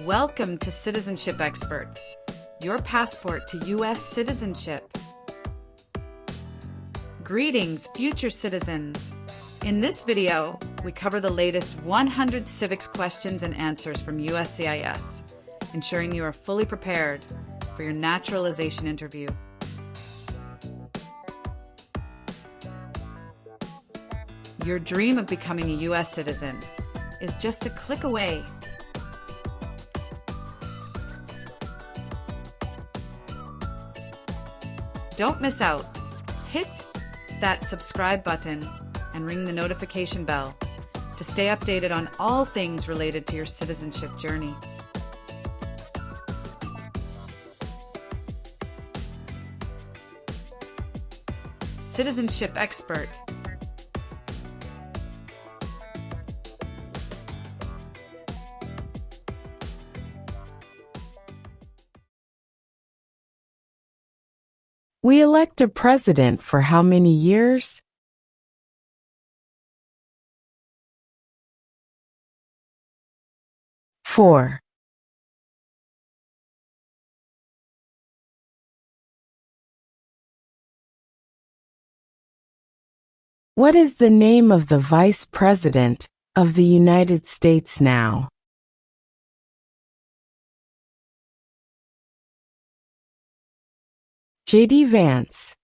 Welcome to Citizenship Expert, your passport to U.S. citizenship. Greetings, future citizens. In this video, we cover the latest 100 civics questions and answers from USCIS, ensuring you are fully prepared for your naturalization interview. Your dream of becoming a U.S. citizen is just a click away. Don't miss out. Hit that subscribe button and ring the notification bell to stay updated on all things related to your citizenship journey. Citizenship Expert. We elect a president for how many years? 4. What is the name of the Vice President of the United States now? J.D. Vance.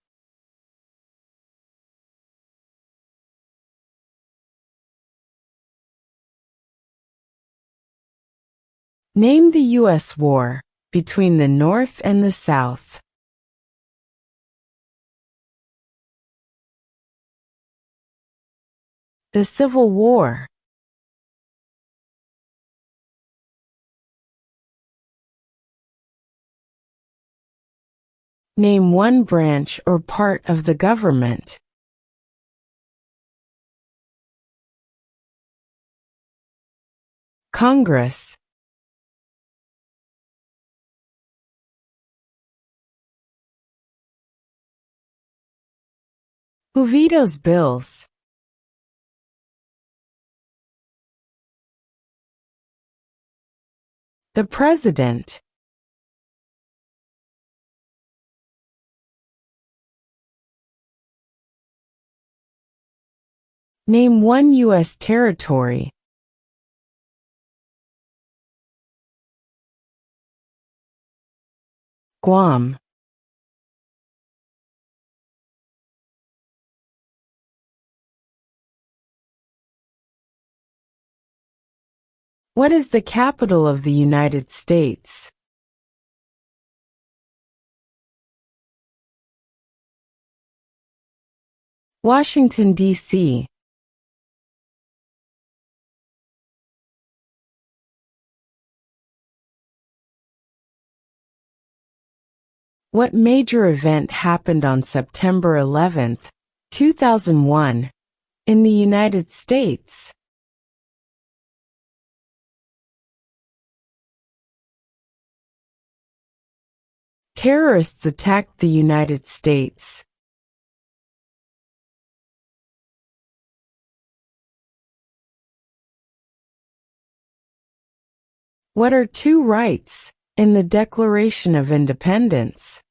Name the U.S. war between the North and the South. The Civil War. Name one branch or part of the government. Congress. Who vetoes bills? The President. Name one U.S. territory. Guam. What is the capital of the United States? Washington, D.C. What major event happened on September 11, 2001, in the United States? Terrorists attacked the United States. What are two rights in the Declaration of Independence?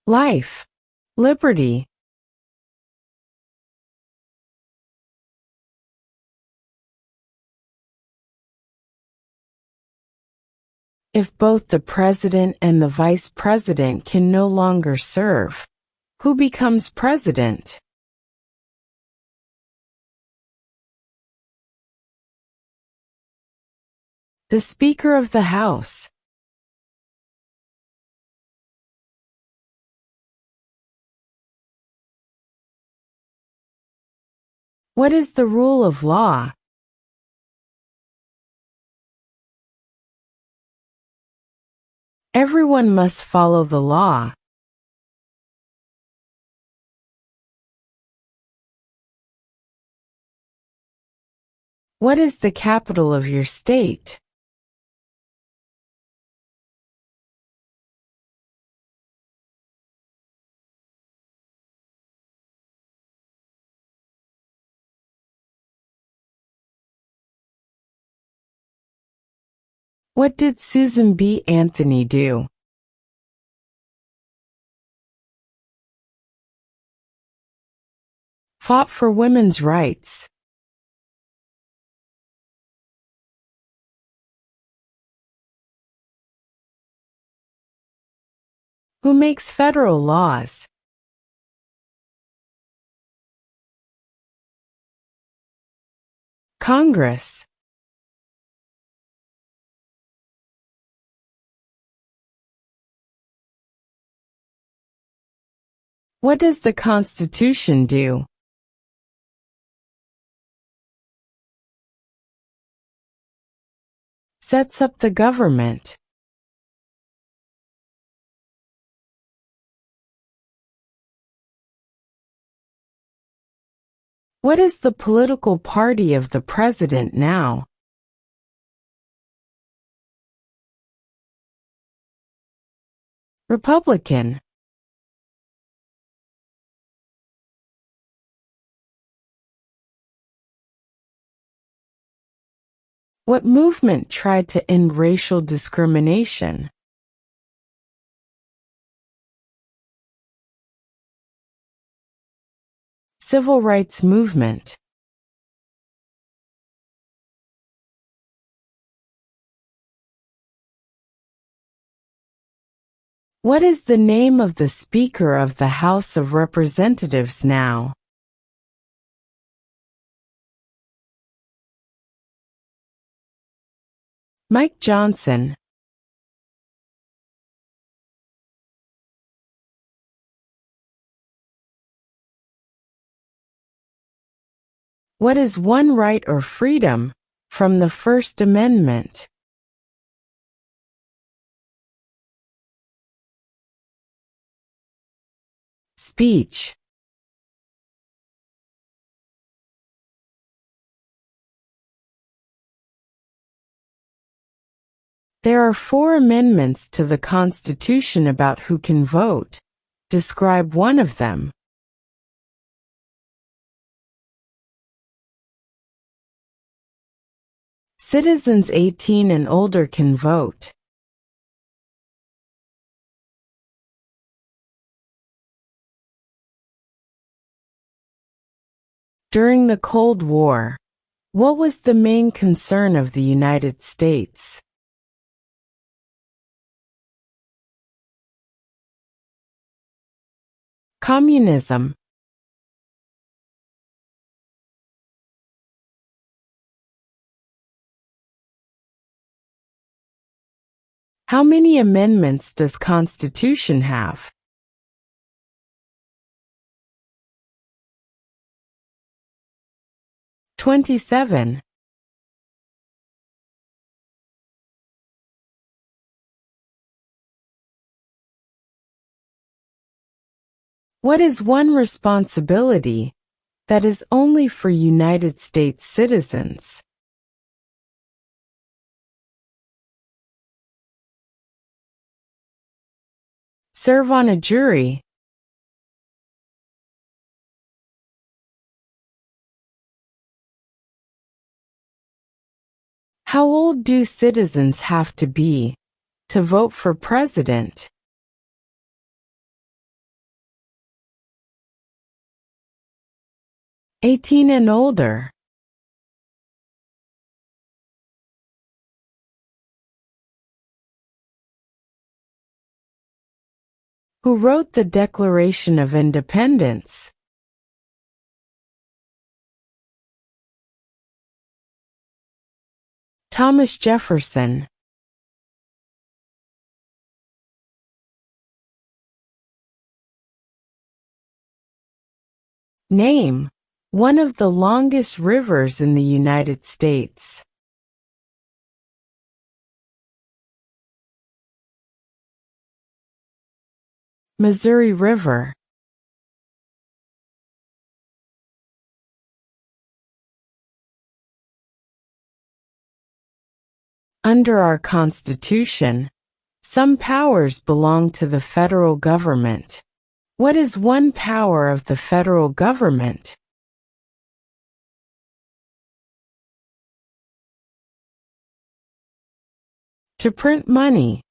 Life, liberty. If both the president and the vice president can no longer serve, who becomes president? The Speaker of the House. What is the rule of law? Everyone must follow the law. What is the capital of your state? What did Susan B. Anthony do? Fought for women's rights. Who makes federal laws? Congress. What does the Constitution do? Sets up the government. What is the political party of the president now? Republican. What movement tried to end racial discrimination? Civil rights movement. What is the name of the Speaker of the House of Representatives now? Mike Johnson. What is one right or freedom from the First Amendment? Speech. There are 4 amendments to the Constitution about who can vote. Describe one of them. Citizens 18 and older can vote. During the Cold War, what was the main concern of the United States? Communism. How many amendments does Constitution have? "27. What is one responsibility that is only for United States citizens? Serve on a jury. How old do citizens have to be to vote for president? "18 and older. Who wrote the Declaration of Independence? Thomas Jefferson. Name one of the longest rivers in the United States. Missouri River. Under our Constitution, some powers belong to the federal government. What is one power of the federal government? To print money.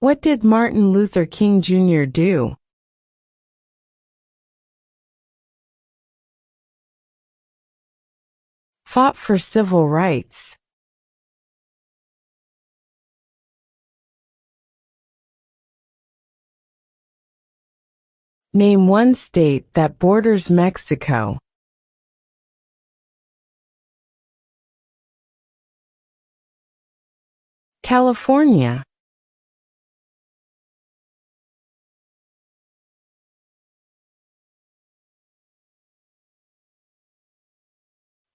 What did Martin Luther King Jr. do? Fought for civil rights. Name one state that borders Mexico. California.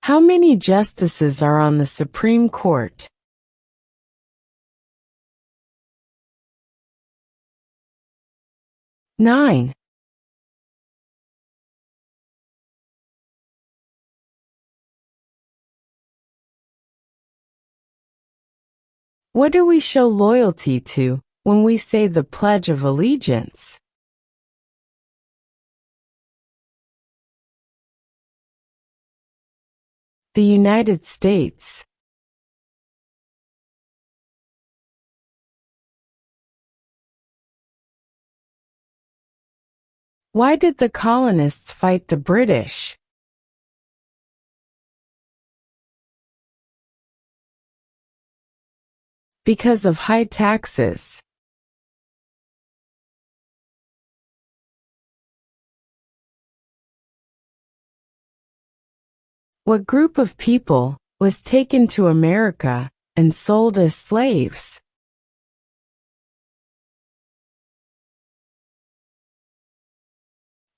How many justices are on the Supreme Court? 9. What do we show loyalty to when we say the Pledge of Allegiance? The United States. Why did the colonists fight the British? Because of high taxes. What group of people was taken to America and sold as slaves?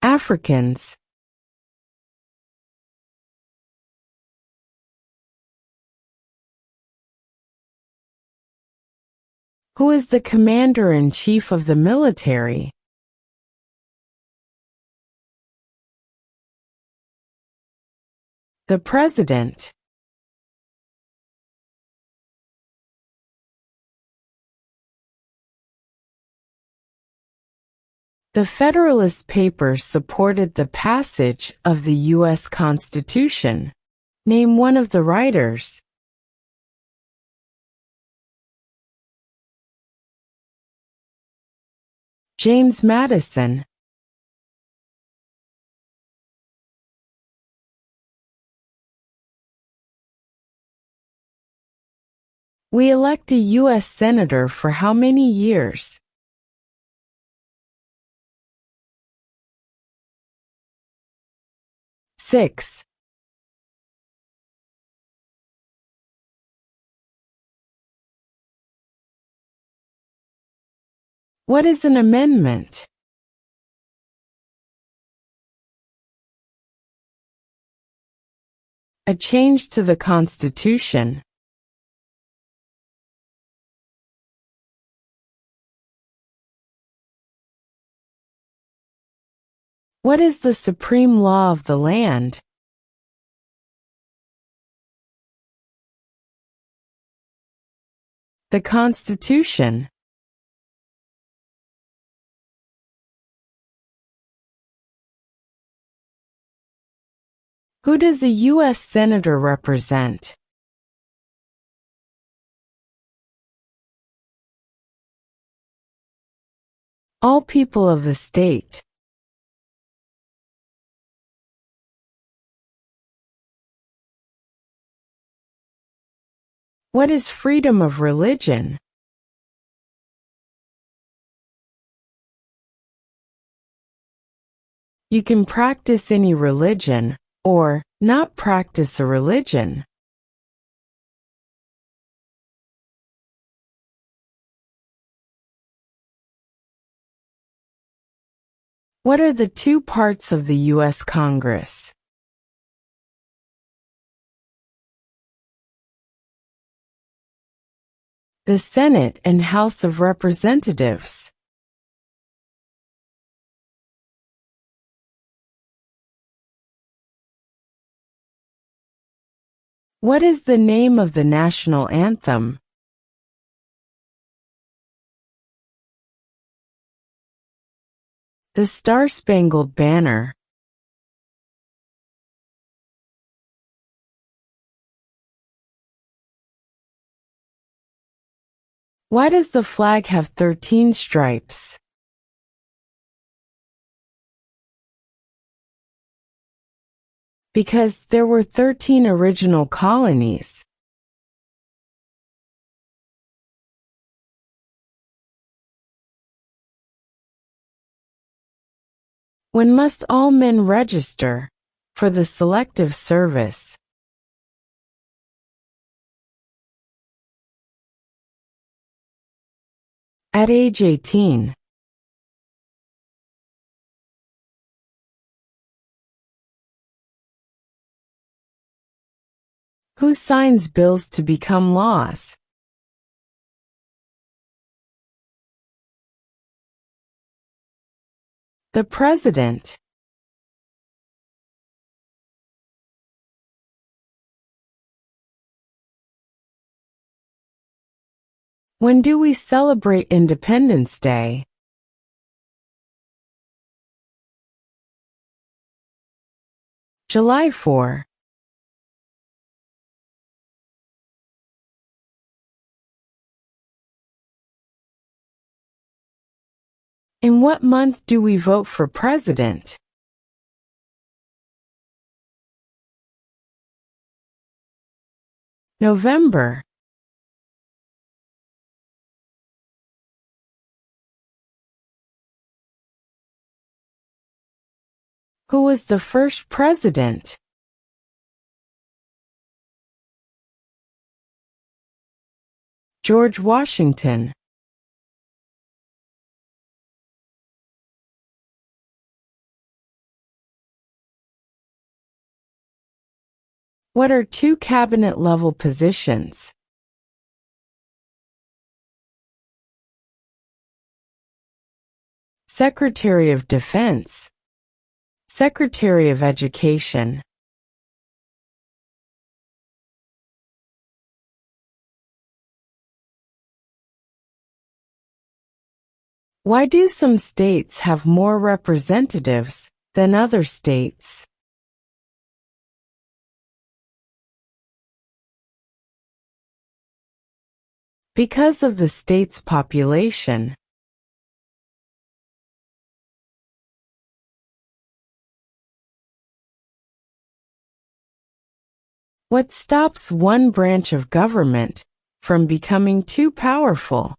Africans. Who is the commander-in-chief of the military? The president. The Federalist Papers supported the passage of the U.S. Constitution. Name one of the writers. James Madison. We elect a U.S. Senator for how many years? 6. What is an amendment? A change to the Constitution. What is the supreme law of the land? The Constitution. Who does a U.S. Senator represent? All people of the state. What is freedom of religion? You can practice any religion, or not practice a religion. What are the two parts of the U.S. Congress? The Senate and House of Representatives. What is the name of the national anthem? The Star-Spangled Banner. Why does the flag have 13 stripes? Because there were 13 original colonies. When must all men register for the Selective Service? At age 18. Who signs bills to become laws? The President. When do we celebrate Independence Day? July 4. In what month do we vote for president? November. Who was the first president? George Washington. What are two cabinet-level positions? Secretary of Defense, Secretary of Education. Why do some states have more representatives than other states? Because of the state's population. What stops one branch of government from becoming too powerful?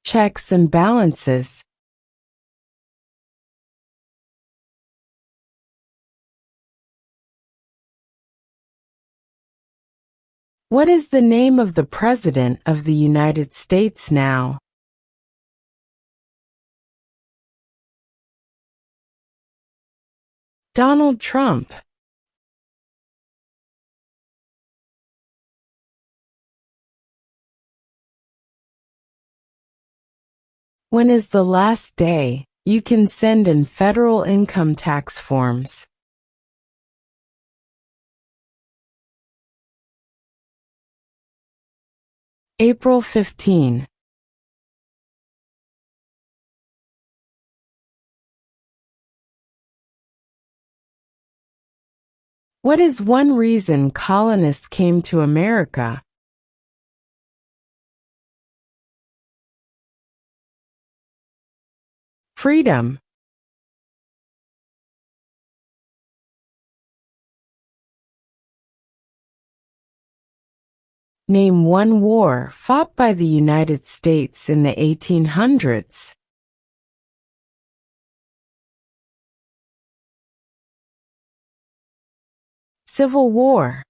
Checks and balances. What is the name of the President of the United States now? Donald Trump. When is the last day you can send in federal income tax forms? April 15. What is one reason colonists came to America? Freedom. Name one war fought by the United States in the 1800s. Civil War.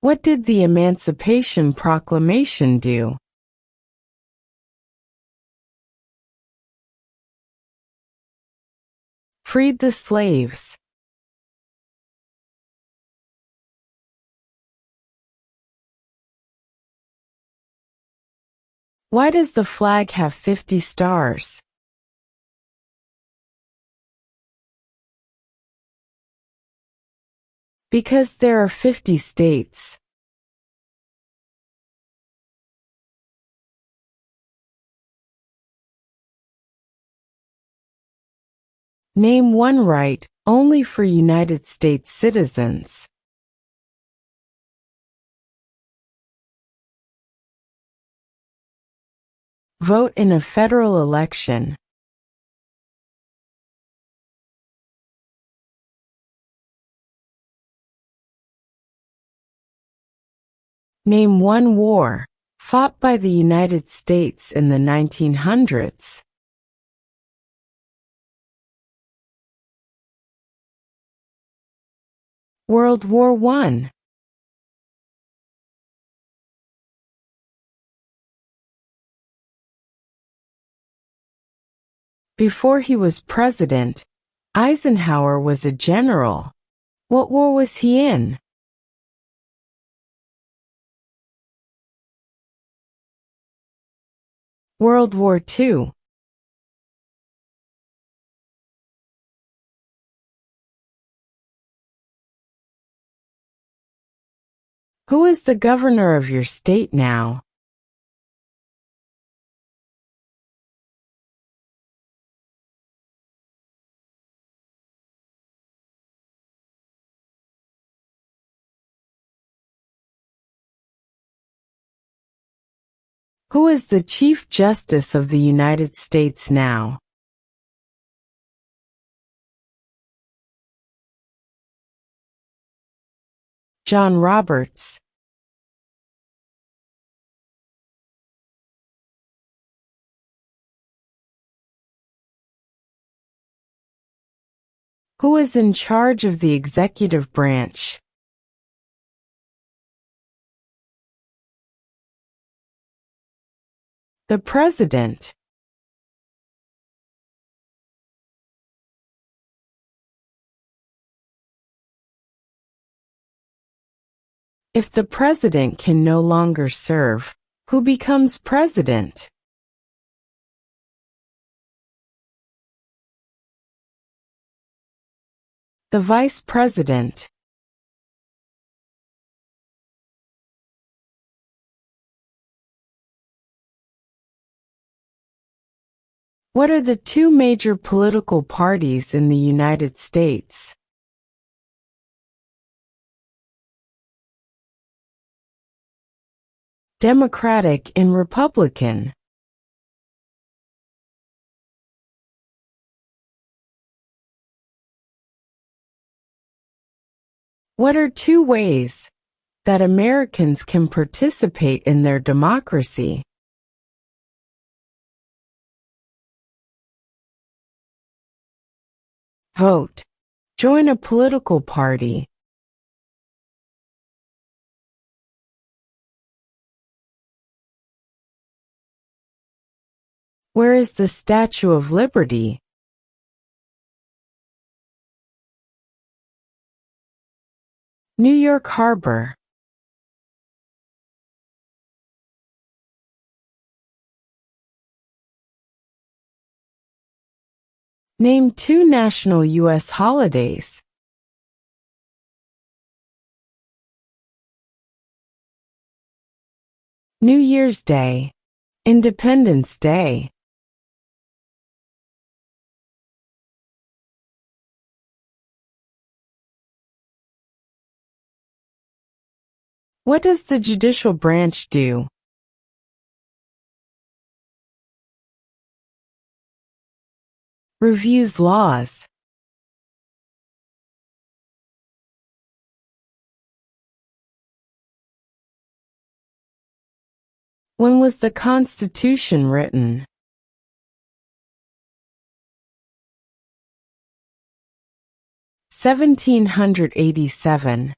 What did the Emancipation Proclamation do? Freed the slaves. Why does the flag have 50 stars? Because there are 50 states. Name one right only for United States citizens. Vote in a federal election. Name one war fought by the United States in the 1900s. World War I. Before he was president, Eisenhower was a general. What war was he in? World War II. Who is the governor of your state now? Who is the Chief Justice of the United States now? John Roberts. Who is in charge of the executive branch? The President. If the President can no longer serve, who becomes President? The Vice President. What are the two major political parties in the United States? Democratic and Republican. What are two ways that Americans can participate in their democracy? Vote. Join a political party. Where is the Statue of Liberty? New York Harbor. Name two national U.S. holidays. New Year's Day. Independence Day. What does the judicial branch do? Reviews laws. When was the Constitution written? (1787).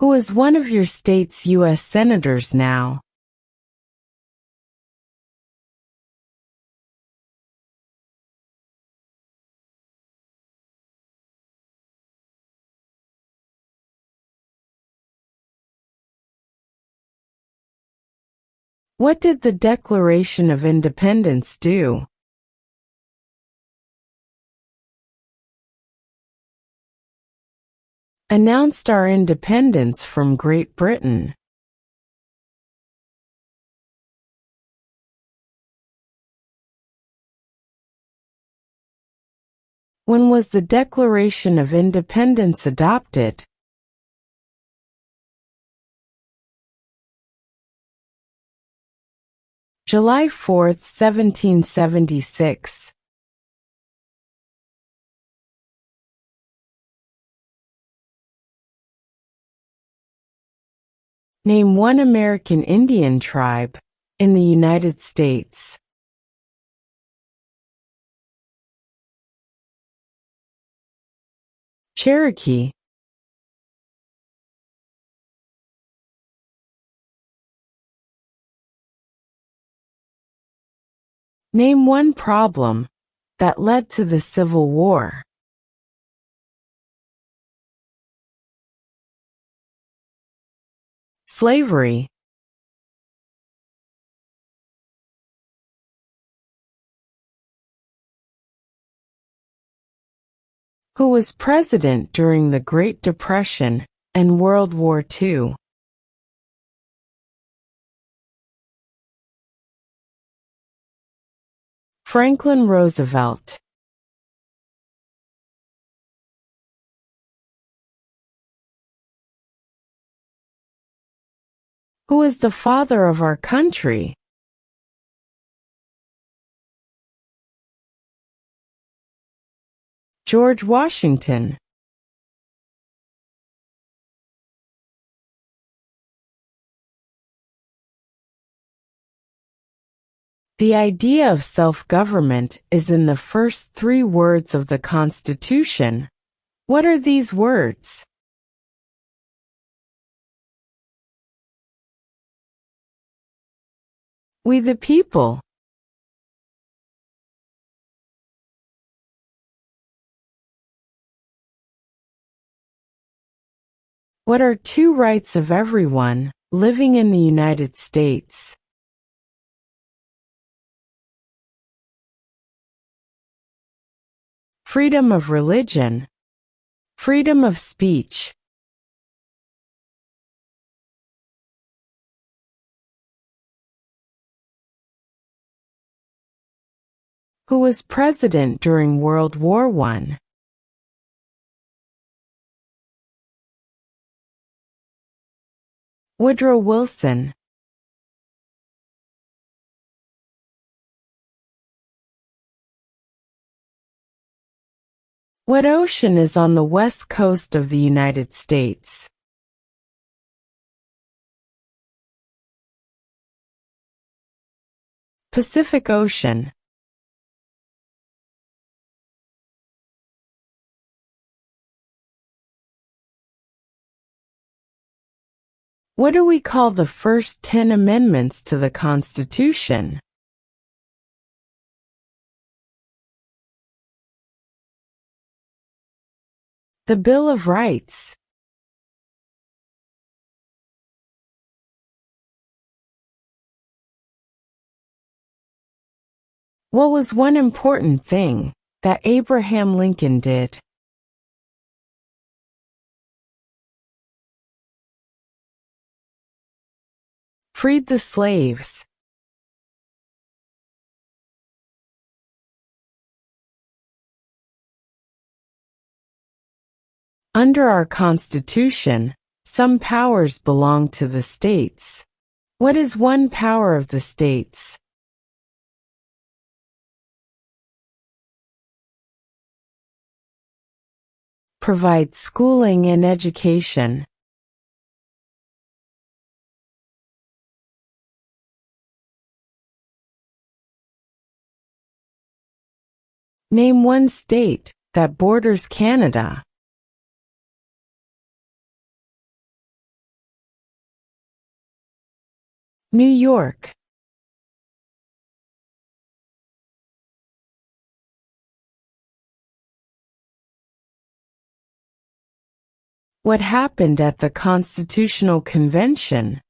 Who is one of your state's U.S. senators now? What did the Declaration of Independence do? Announced our independence from Great Britain. When was the Declaration of Independence adopted? July 4, 1776. Name one American Indian tribe in the United States. Cherokee. Name one problem that led to the Civil War. Slavery. Who was president during the Great Depression and World War II? Franklin Roosevelt. Who is the father of our country? George Washington. The idea of self-government is in the first 3 words of the Constitution. What are these words? We the people. What are 2 rights of everyone living in the United States? Freedom of religion. Freedom of speech. Who was president during World War I? Woodrow Wilson. What ocean is on the west coast of the United States? Pacific Ocean. What do we call the first 10 amendments to the Constitution? The Bill of Rights. What was one important thing that Abraham Lincoln did? Freed the slaves. Under our Constitution, some powers belong to the states. What is one power of the states? Provide schooling and education. Name one state that borders Canada. New York. What happened at the Constitutional Convention?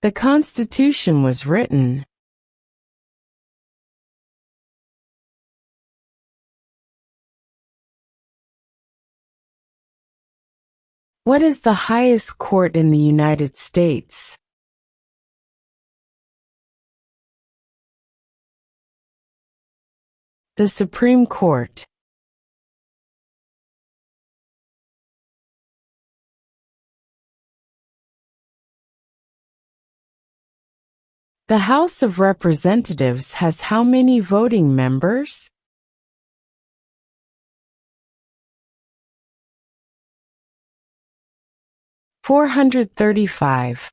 The Constitution was written. What is the highest court in the United States? The Supreme Court. The House of Representatives has how many voting members? 435.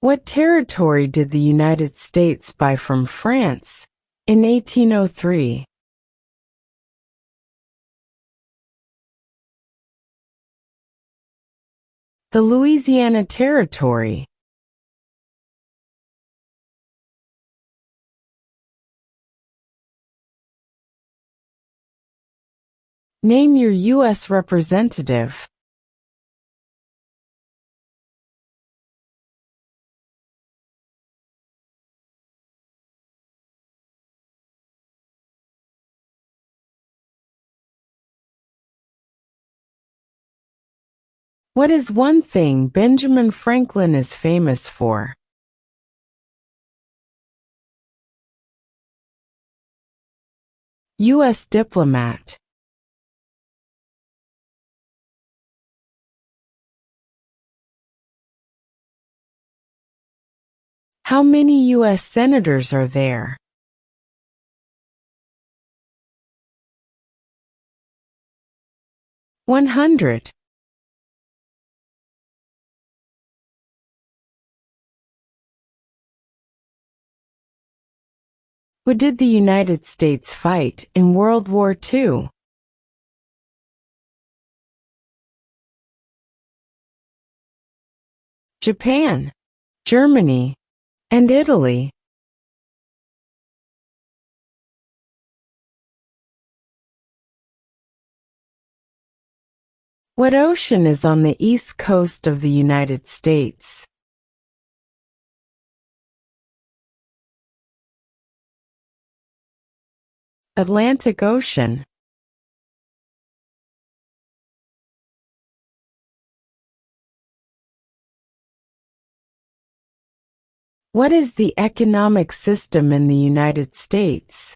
What territory did the United States buy from France in 1803? The Louisiana Territory. Name your U.S. representative. What is one thing Benjamin Franklin is famous for? U.S. diplomat. How many U.S. senators are there? 100. Who did the United States fight in World War II? Japan, Germany, and Italy. What ocean is on the east coast of the United States? Atlantic Ocean. What is the economic system in the United States?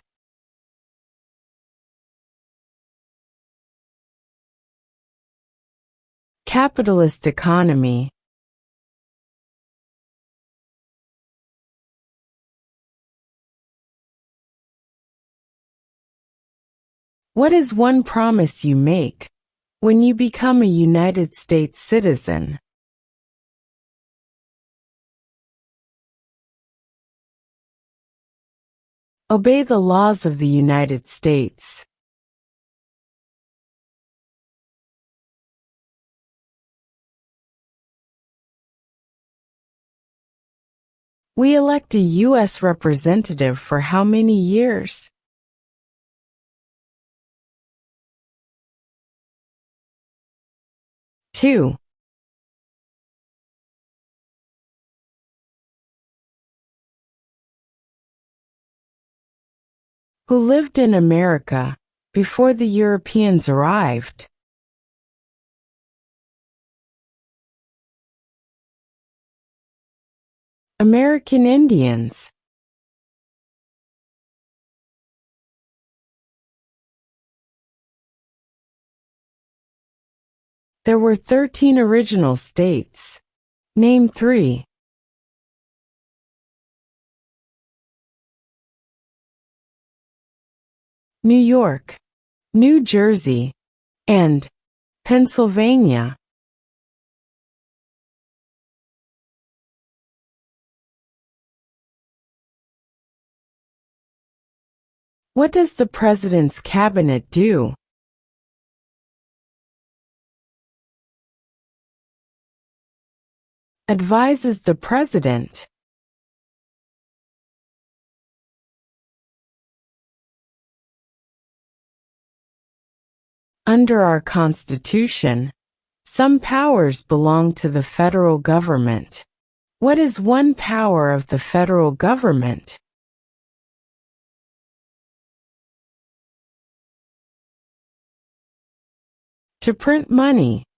Capitalist economy. What is one promise you make when you become a United States citizen? Obey the laws of the United States. We elect a U.S. representative for how many years? 2. Who lived in America before the Europeans arrived? American Indians. There were 13 original states. Name 3. New York, New Jersey, and Pennsylvania. What does the President's Cabinet do? Advises the President. Under our Constitution, some powers belong to the federal government. What is one power of the federal government? To print money.